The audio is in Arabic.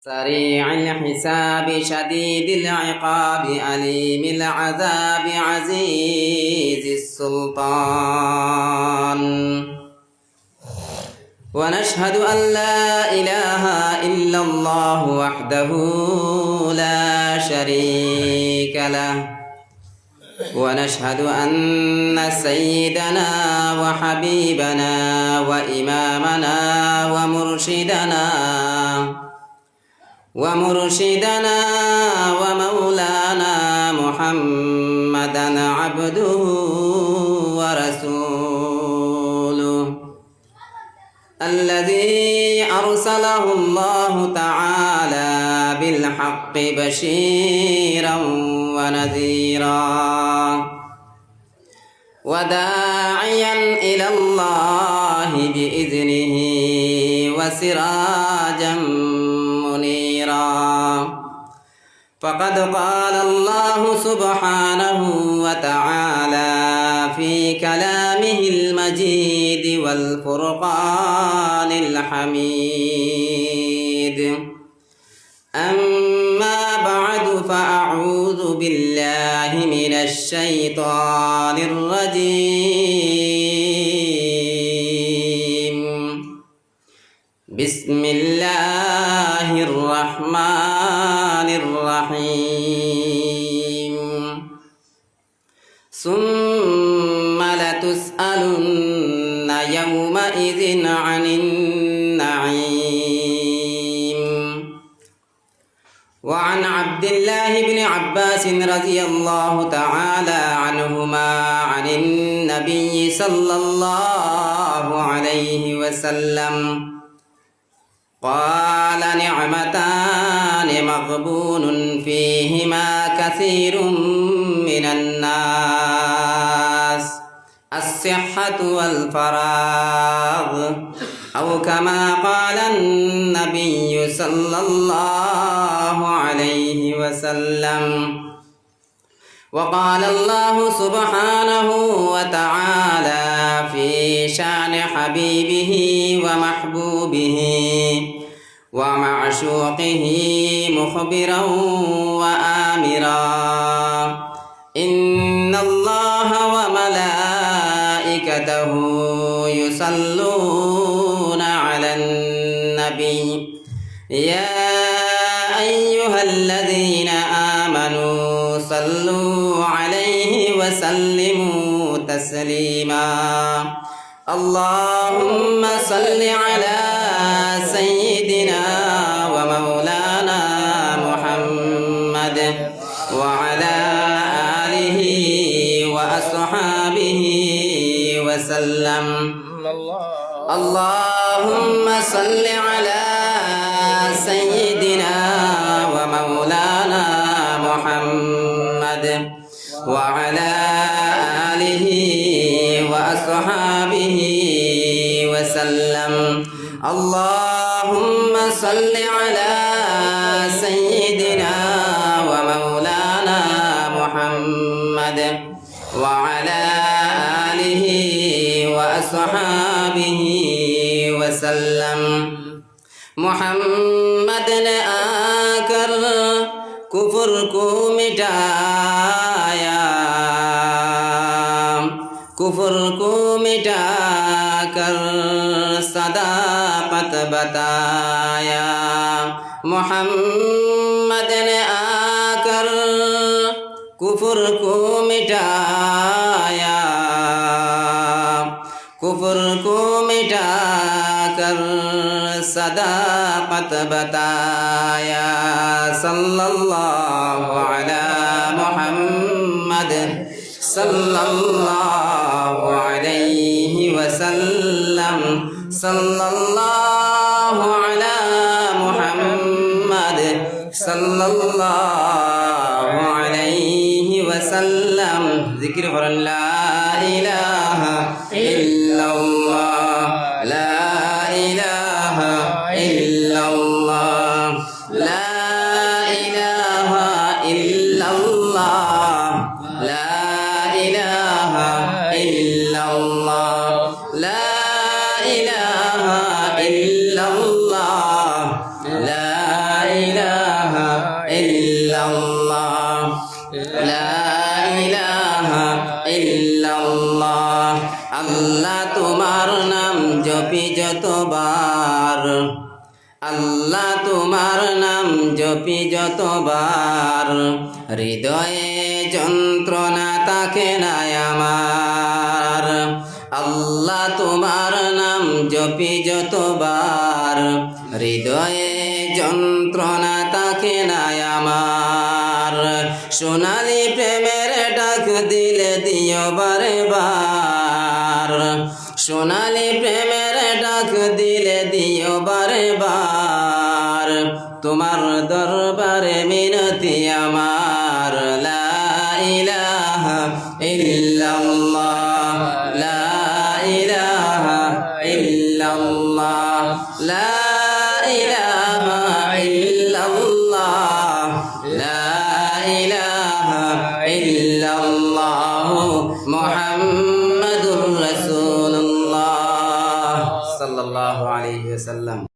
سريع الحساب شديد العقاب أليم العذاب عزيز السلطان. ونشهد أن لا إله إلا الله وحده لا شريك له، ونشهد أن سيدنا وحبيبنا وإمامنا ومرشدنا ومولانا محمدا عبده ورسوله الذي أرسله الله تعالى بالحق بشيرا ونذيرا وداعيا إلى الله بإذنه وسراجا منيرا. فقد قال الله سبحانه وتعالى في كلامه المجيد والفرقان الحميد: أما بعد فأعوذ بالله من الشيطان الرجيم. بسم الله الرحمن الرحيم. ثم لتسألن يومئذ عن النعيم. وعن عبد الله بن عباس رضي الله تعالى عنهما عن النبي صلى الله عليه وسلم قال: نعمتان مغبون فيهما كثير من الناس: الصحة والفراغ، أو كما قال النبي صلى الله عليه وسلم. وقال الله سبحانه وتعالى في شأن حبيبه ومحبوبه ومعشوقه مخبرا وآمرا: إن الله وملائكته يصلون على النبي يا أيها الذين آمنوا صلوا عليه وسلموا تسليما. اللهم صل على سيدنا ومولانا محمد وعلى آله وأصحابه وسلم. اللهم صل على سيدنا ومولانا محمد وعلى آله وأصحابه وسلم. اللهم صل على سيدنا ومولانا محمد وعلى آله وأصحابه وسلم. محمد ने आकर कुफर को मिटाया, कुफर को मिटाकर सदाकत बताया. मोहम्मद ने आकर कुफर को मिटाया, कुफर को मिटाकर सदाकत बताया. सल्लल्लाहु अला मुहम्मद सल्लल्लाहु अलैहि वसल्लम. सल्लल्लाहु अला मुहम्मद सल्लल्लाहु अलैहि वसल्लम. जिक्र करें ला इलाहा इल्लल्लाह, ला इलाहा इल्लल्लाह, ला इलाहा इल्लल्लाह, ला इलाहा इल्लल्लाह, ला इलाहा इल्लल्लाह, ला ইলাহা ইল্লাল্লাহ লা ইলাহা ইল্লাল্লাহ আল্লাহ তোমার নাম জপি যতবার আল্লাহ তোমার নাম জপি যতবার হৃদয়ে যন্ত্রণা থাকে না আমার আল্লাহ তোমার নাম জপি যতবার হৃদয়ে যন্ত্রণা থাকে না আমার সোনালি প্রেমের ডাক দিলে দিও বারে বার সোনালি প্রেমের ডাক দিলে দিও বারে বার তোমার দরবারে মিনতি আমার লা ইলাহা ইল্লাল্লাহ লা ইলাহা ইল্লাল্লাহ লা ইলাহা ইল্লাল্লাহ লা ইলাহা ইল্লাল্লাহ মুহাম্মাদুর রাসূলুল্লাহ সাল্লাল্লাহু আলাইহি ওয়াসাল্লাম।